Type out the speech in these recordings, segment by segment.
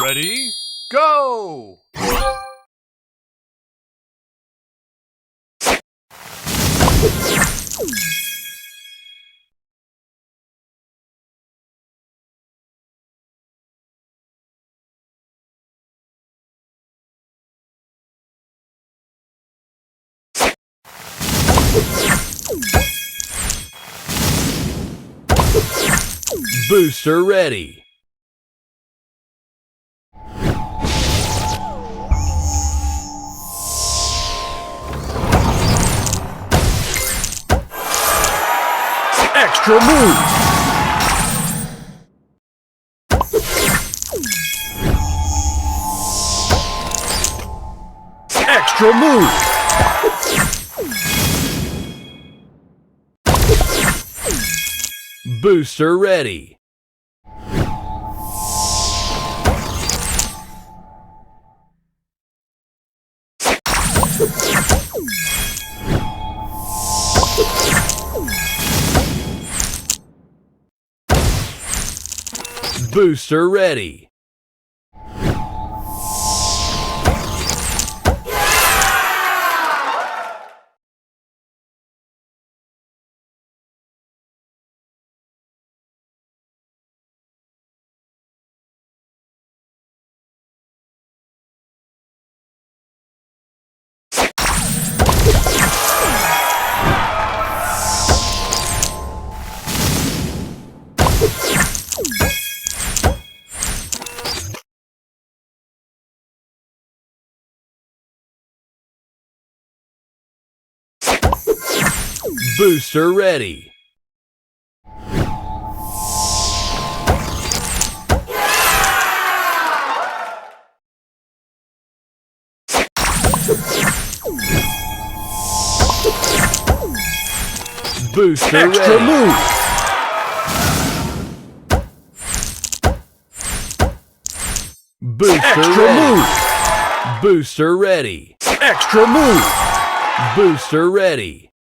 Ready? Go! Booster ready. Extra move. Extra move. Booster ready. Booster ready. Booster ready. Booster extra ready. Move. Booster extra ready. Move. Booster ready. Extra move. Booster ready.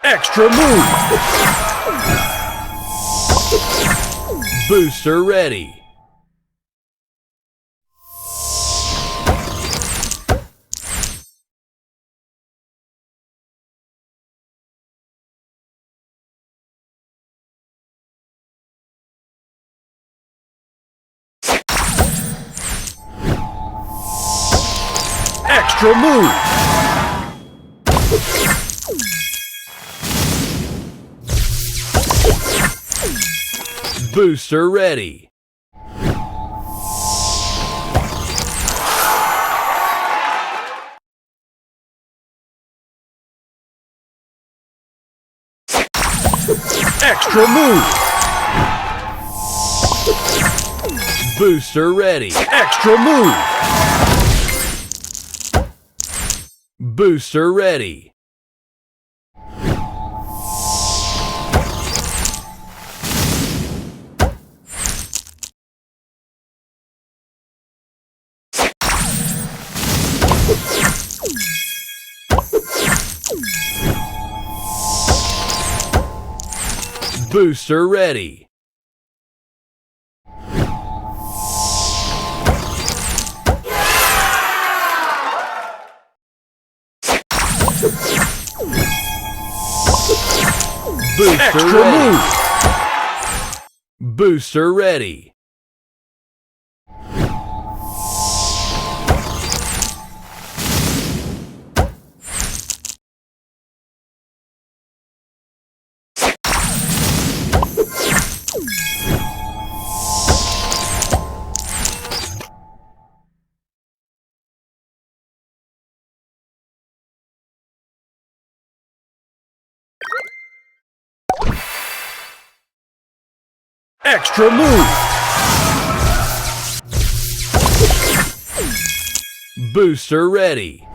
Extra move. Booster ready. Extra move. Booster ready. Extra move. Booster ready. Extra move. Booster ready. Booster ready. Booster extra ready. Move. Booster ready. Extra move. Booster ready.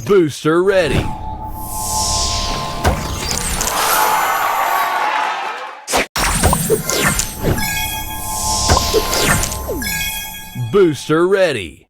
Booster ready. Booster ready.